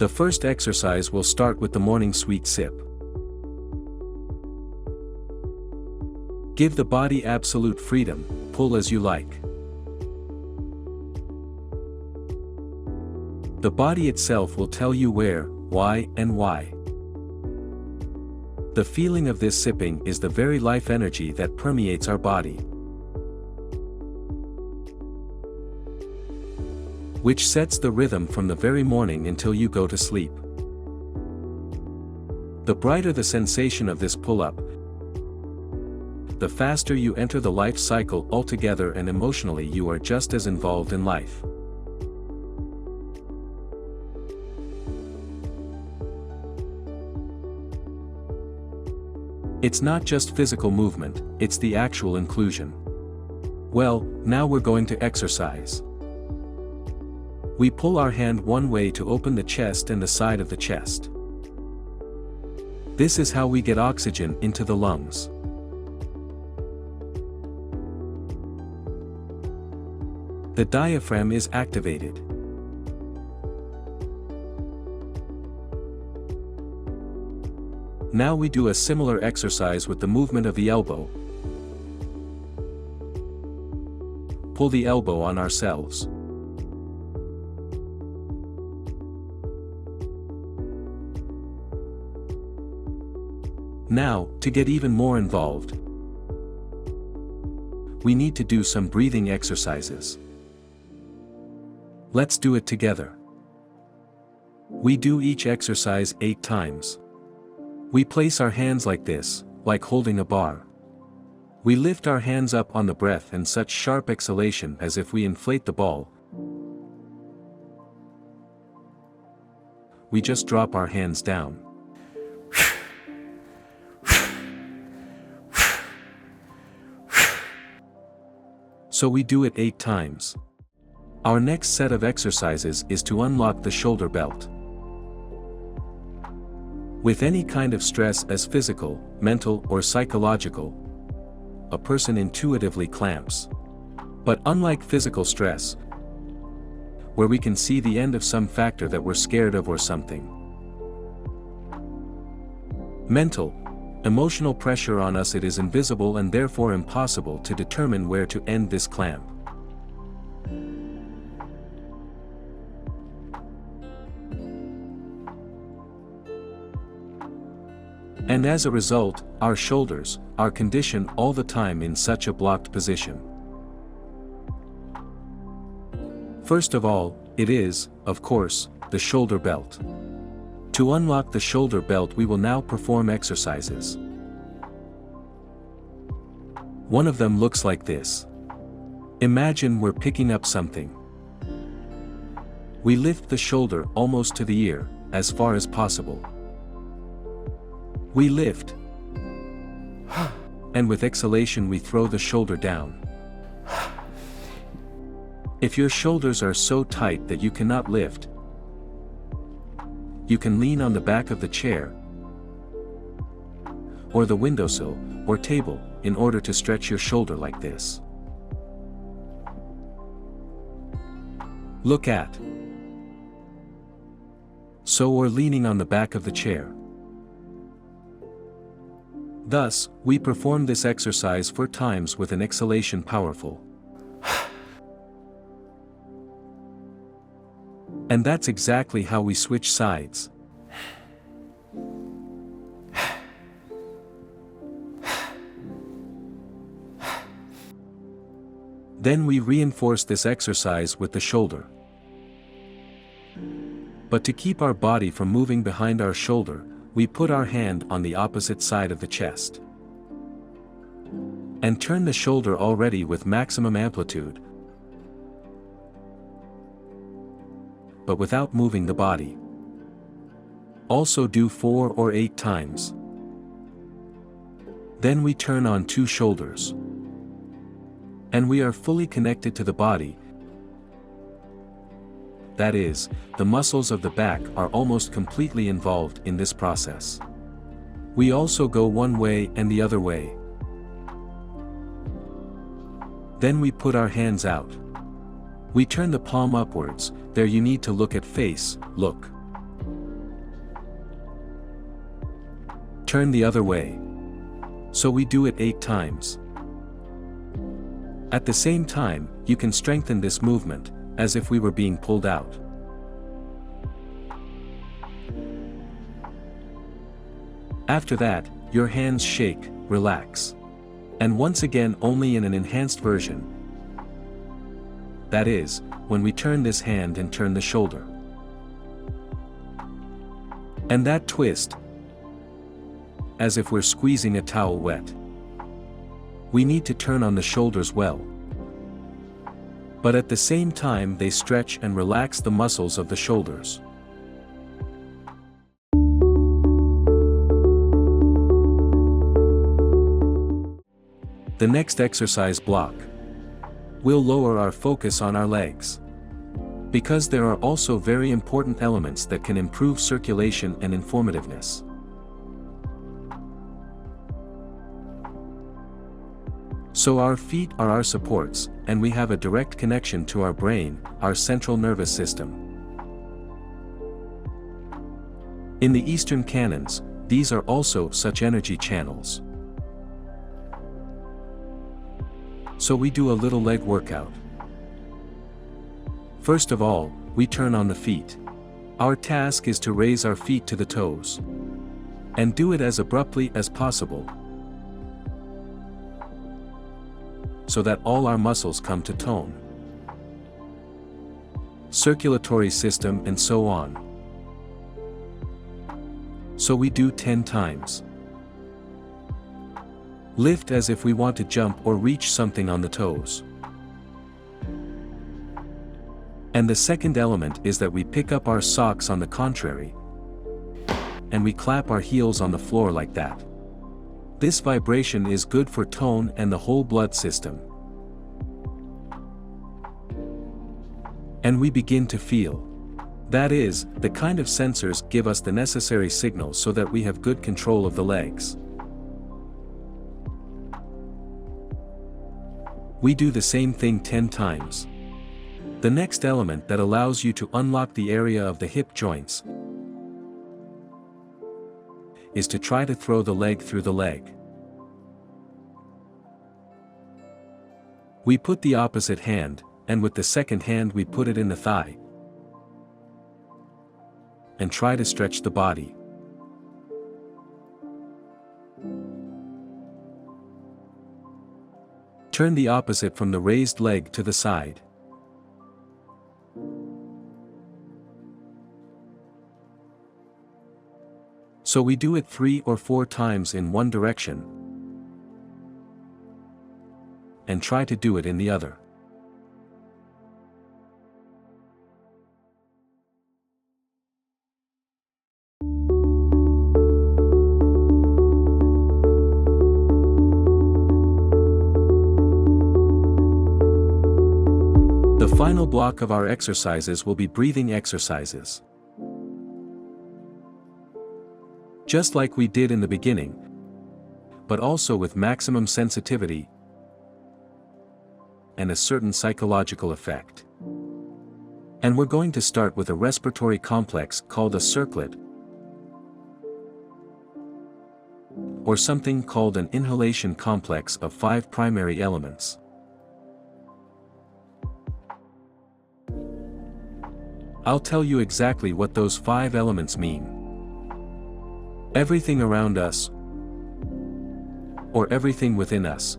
The first exercise will start with the morning sweet sip. Give the body absolute freedom, pull as you like. The body itself will tell you where, why, and why. The feeling of this sipping is the very life energy that permeates our body, which sets the rhythm from the very morning until you go to sleep. The brighter the sensation of this pull-up, the faster you enter the life cycle altogether, and emotionally you are just as involved in life. It's not just physical movement, it's the actual inclusion. Well, now we're going to exercise. We pull our hand one way to open the chest and the side of the chest. This is how we get oxygen into the lungs. The diaphragm is activated. Now we do a similar exercise with the movement of the elbow. Pull the elbow on ourselves. Now, to get even more involved, we need to do some breathing exercises. Let's do it together. We do each exercise 8 times. We place our hands like this, like holding a bar. We lift our hands up on the breath and such sharp exhalation as if we inflate the ball. We just drop our hands down. So we do it 8 times. Our next set of exercises is to unlock the shoulder belt. With any kind of stress, as physical, mental, or psychological, a person intuitively clamps. But unlike physical stress, where we can see the end of some factor that we're scared of or something, mental, emotional pressure on us, it is invisible and therefore impossible to determine where to end this clamp. And as a result, our shoulders are conditioned all the time in such a blocked position. First of all, it is, of course, the shoulder belt. To unlock the shoulder belt, we will now perform exercises. One of them looks like this. Imagine we're picking up something. We lift the shoulder almost to the ear, as far as possible. We lift, and with exhalation we throw the shoulder down. If your shoulders are so tight that you cannot lift, you can lean on the back of the chair, or the windowsill, or table, in order to stretch your shoulder like this. Look at. So we're leaning on the back of the chair. Thus, we perform this exercise 4 times with an exhalation powerful. And that's exactly how we switch sides. Then we reinforce this exercise with the shoulder. But to keep our body from moving behind our shoulder, we put our hand on the opposite side of the chest and turn the shoulder already with maximum amplitude, but without moving the body. Also do 4 or 8 times. Then we turn on 2 shoulders, and we are fully connected to the body. That is, the muscles of the back are almost completely involved in this process. We also go one way and the other way. Then we put our hands out. We turn the palm upwards, there you need to look at face, look. Turn the other way. So we do it 8 times. At the same time, you can strengthen this movement, as if we were being pulled out. After that, your hands shake, relax. And once again only in an enhanced version. That is, when we turn this hand and turn the shoulder. And that twist, as if we're squeezing a towel wet. We need to turn on the shoulders well. But at the same time they stretch and relax the muscles of the shoulders. The next exercise block. We'll lower our focus on our legs. Because there are also very important elements that can improve circulation and informativeness. So our feet are our supports, and we have a direct connection to our brain, our central nervous system. In the Eastern canons, these are also such energy channels. So we do a little leg workout. First of all, we turn on the feet. Our task is to raise our feet to the toes. And do it as abruptly as possible, so that all our muscles come to tone. Circulatory system and so on. So we do 10 times. Lift as if we want to jump or reach something on the toes. And the second element is that we pick up our socks on the contrary. And we clap our heels on the floor like that. This vibration is good for tone and the whole blood system. And we begin to feel. That is, the kind of sensors give us the necessary signals so that we have good control of the legs. We do the same thing 10 times. The next element that allows you to unlock the area of the hip joints is to try to throw the leg through the leg. We put the opposite hand, and with the second hand we put it in the thigh. And try to stretch the body. Turn the opposite from the raised leg to the side. So we do it 3 or 4 times in one direction, and try to do it in the other. The final block of our exercises will be breathing exercises. Just like we did in the beginning, but also with maximum sensitivity and a certain psychological effect. And we're going to start with a respiratory complex called a circlet, or something called an inhalation complex of 5 primary elements. I'll tell you exactly what those 5 elements mean. Everything around us, or everything within us,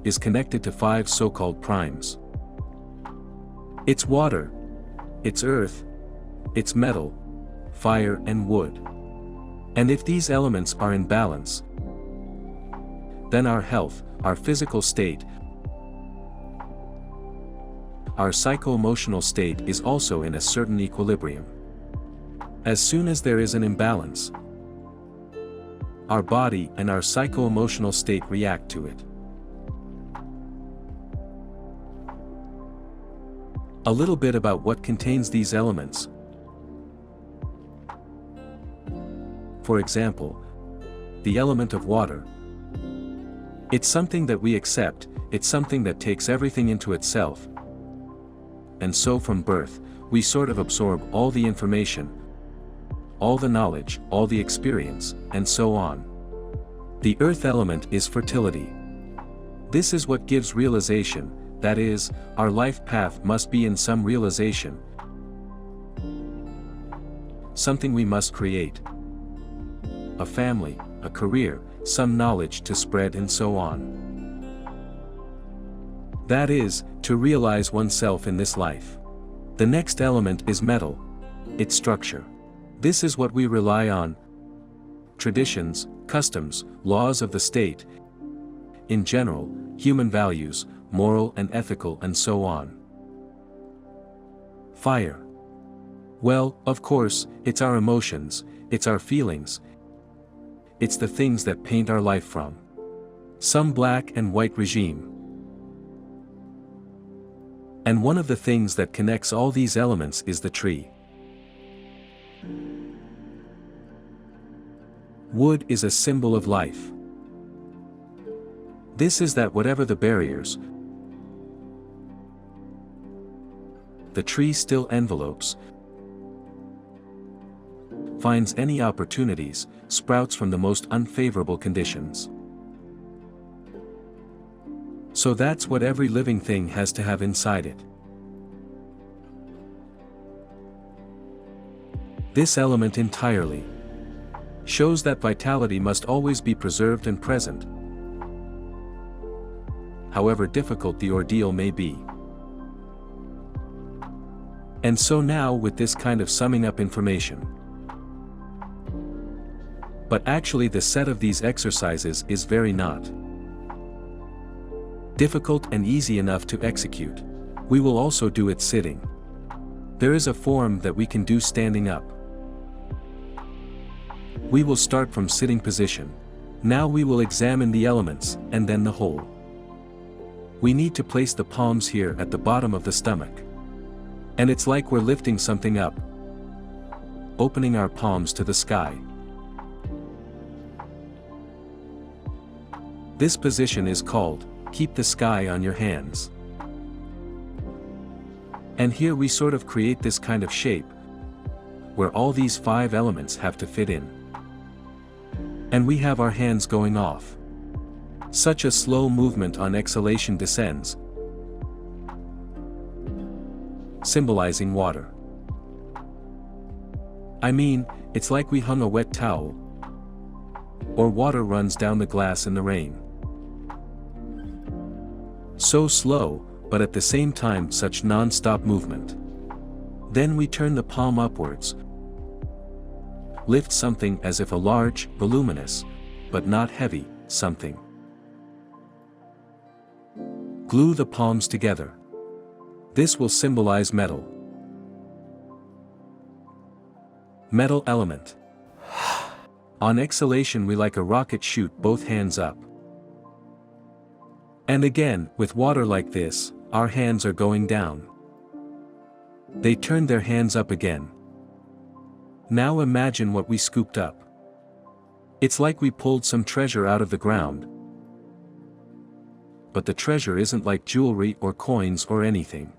is connected to 5 so-called primes. It's water, it's earth, it's metal, fire and wood. And if these elements are in balance, then our health, our physical state, our psycho-emotional state is also in a certain equilibrium. As soon as there is an imbalance, our body and our psycho-emotional state react to it. A little bit about what contains these elements. For example, the element of water. It's something that we accept, it's something that takes everything into itself. And so from birth, we sort of absorb all the information, all the knowledge, all the experience, and so on. The earth element is fertility. This is what gives realization, that is, our life path must be in some realization, something we must create. A family, a career, some knowledge to spread and so on. That is, to realize oneself in this life. The next element is metal, its structure. This is what we rely on. Traditions, customs, laws of the state, in general, human values, moral and ethical and so on. Fire. Well, of course, it's our emotions, it's our feelings. It's the things that paint our life from some black and white regime. And one of the things that connects all these elements is the tree. Wood is a symbol of life. This is that whatever the barriers, the tree still envelopes, finds any opportunities, sprouts from the most unfavorable conditions. So that's what every living thing has to have inside it. This element entirely shows that vitality must always be preserved and present, however difficult the ordeal may be. And so now with this kind of summing up information. But actually the set of these exercises is very not difficult and easy enough to execute. We will also do it sitting. There is a form that we can do standing up. We will start from sitting position. Now we will examine the elements, and then the whole. We need to place the palms here at the bottom of the stomach. And it's like we're lifting something up, opening our palms to the sky. This position is called, keep the sky on your hands. And here we sort of create this kind of shape, where all these 5 elements have to fit in. And we have our hands going off. Such a slow movement on exhalation descends, symbolizing water. I mean, it's like we hung a wet towel, or water runs down the glass in the rain. So slow, but at the same time such non-stop movement. Then we turn the palm upwards, lift something as if a large, voluminous, but not heavy, something. Glue the palms together. This will symbolize metal. Metal element. On exhalation we like a rocket shoot both hands up. And again, with water like this, our hands are going down. They turn their hands up again. Now imagine what we scooped up. It's like we pulled some treasure out of the ground. But the treasure isn't like jewelry or coins or anything.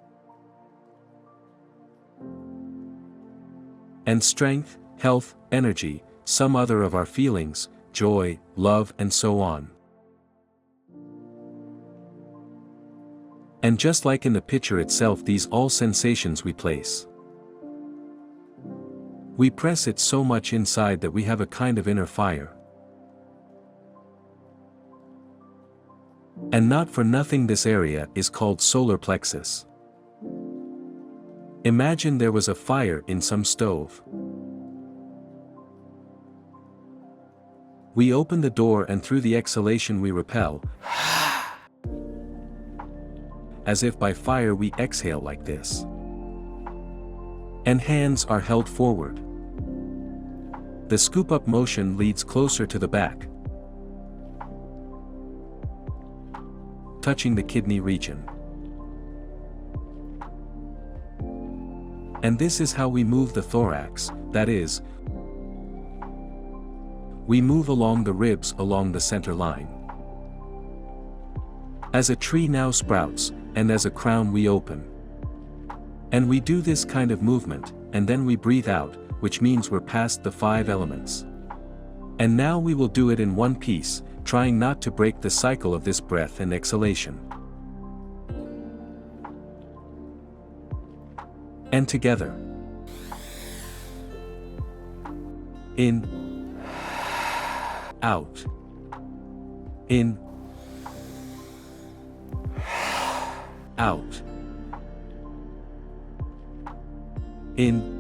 And strength, health, energy, some other of our feelings, joy, love and so on. And just like in the picture itself, these all sensations we place. We press it so much inside that we have a kind of inner fire. And not for nothing this area is called solar plexus. Imagine there was a fire in some stove. We open the door and through the exhalation we repel. As if by fire we exhale like this. And hands are held forward. The scoop-up motion leads closer to the back, touching the kidney region. And this is how we move the thorax, that is, we move along the ribs along the center line. As a tree now sprouts, and as a crown we open. And we do this kind of movement, and then we breathe out, which means we're past the 5 elements. And now we will do it in one piece, trying not to break the cycle of this breath and exhalation. And together. In. Out. In. Out. In.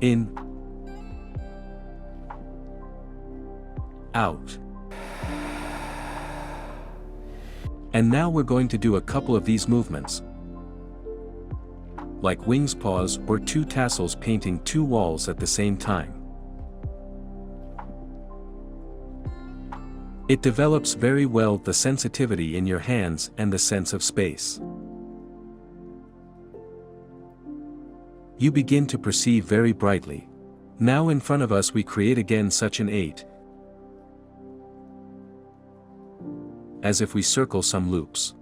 In. Out. And now we're going to do a couple of these movements, like wings paws or 2 tassels painting 2 walls at the same time. It develops very well the sensitivity in your hands and the sense of space. You begin to perceive very brightly. Now in front of us we create again such an 8, as if we circle some loops.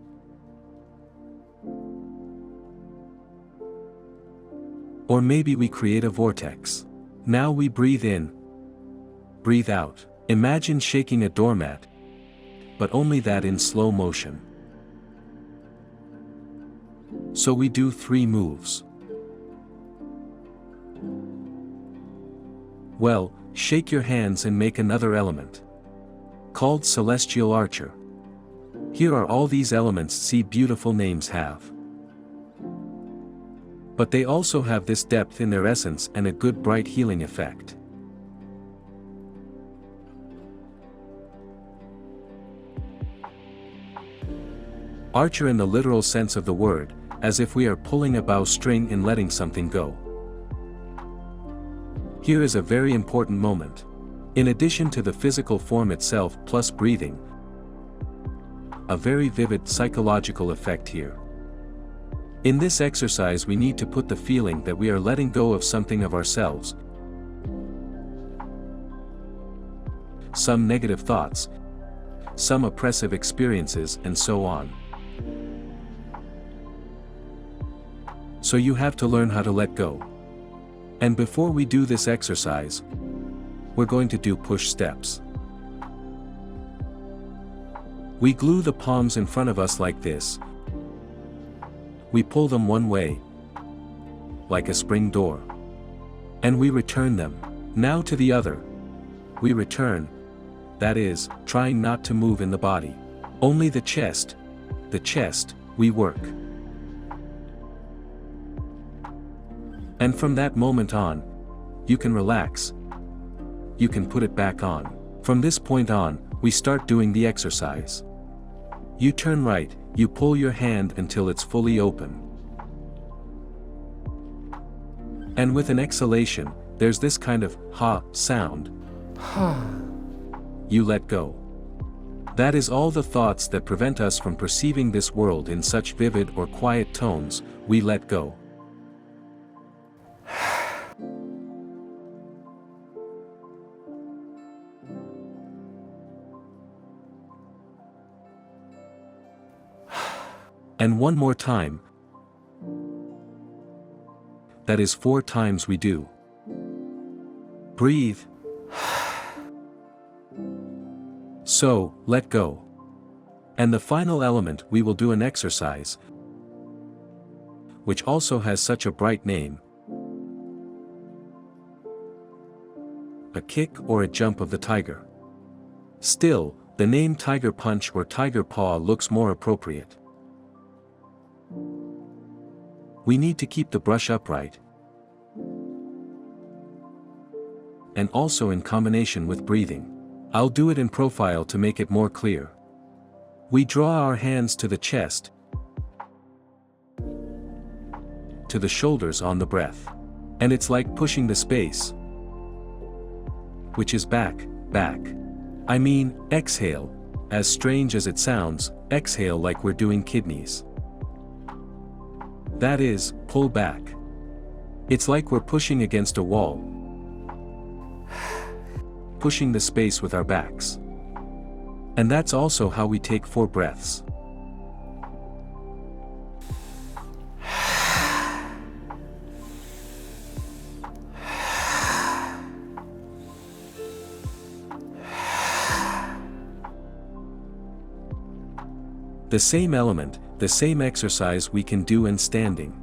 Or maybe we create a vortex. Now we breathe in, breathe out. Imagine shaking a doormat, but only that in slow motion. So we do 3 moves. Well, shake your hands and make another element, called Celestial Archer. Here are all these elements, see beautiful names have. But they also have this depth in their essence and a good bright healing effect. Archer in the literal sense of the word, as if we are pulling a bowstring and letting something go. Here is a very important moment. In addition to the physical form itself plus breathing, a very vivid psychological effect here. In this exercise we need to put the feeling that we are letting go of something of ourselves, some negative thoughts, some oppressive experiences, and so on. So you have to learn how to let go. And before we do this exercise, we're going to do push steps. We glue the palms in front of us like this. We pull them one way, like a spring door. And we return them, now to the other. We return, that is, trying not to move in the body. Only the chest, we work. And from that moment on, you can relax. You can put it back on. From this point on, we start doing the exercise. You turn right, you pull your hand until it's fully open. And with an exhalation, there's this kind of ha sound. You let go. That is all the thoughts that prevent us from perceiving this world in such vivid or quiet tones, we let go. And one more time. That is 4 times we do. Breathe. So, let go. And the final element, we will do an exercise, which also has such a bright name. A kick or a jump of the tiger. Still, the name tiger punch or tiger paw looks more appropriate. We need to keep the brush upright, and also in combination with breathing. I'll do it in profile to make it more clear. We draw our hands to the chest, to the shoulders on the breath. And it's like pushing the space, which is back, back. I mean, exhale, as strange as it sounds, exhale like we're doing kidneys. That is, pull back. It's like we're pushing against a wall, pushing the space with our backs. And that's also how we take 4 breaths. The same element, the same exercise we can do in standing.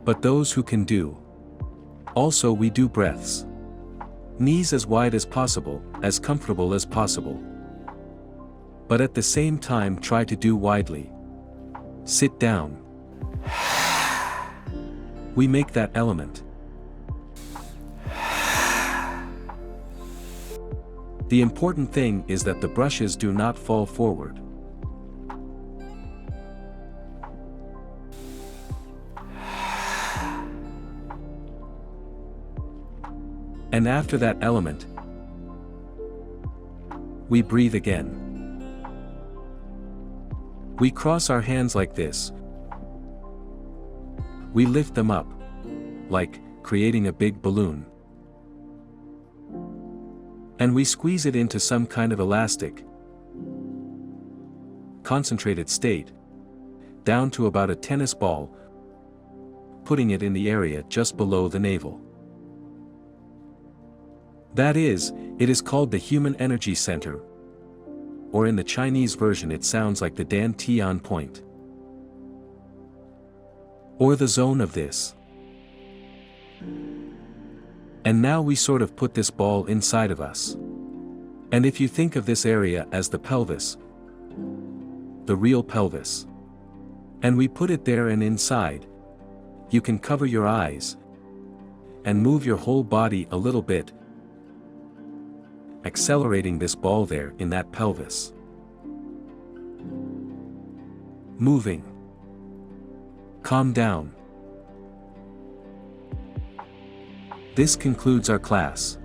But those who can do. Also we do breaths. Knees as wide as possible, as comfortable as possible. But at the same time try to do widely. Sit down. We make that element. The important thing is that the brushes do not fall forward. And after that element, we breathe again. We cross our hands like this. We lift them up, like creating a big balloon. And we squeeze it into some kind of elastic, concentrated state, down to about a tennis ball, putting it in the area just below the navel. That is, it is called the human energy center, or in the Chinese version it sounds like the Dan Tian point, or the zone of this. And now we sort of put this ball inside of us. And if you think of this area as the pelvis, the real pelvis, and we put it there and inside, you can cover your eyes and move your whole body a little bit, accelerating this ball there in that pelvis. Moving. Calm down. This concludes our class.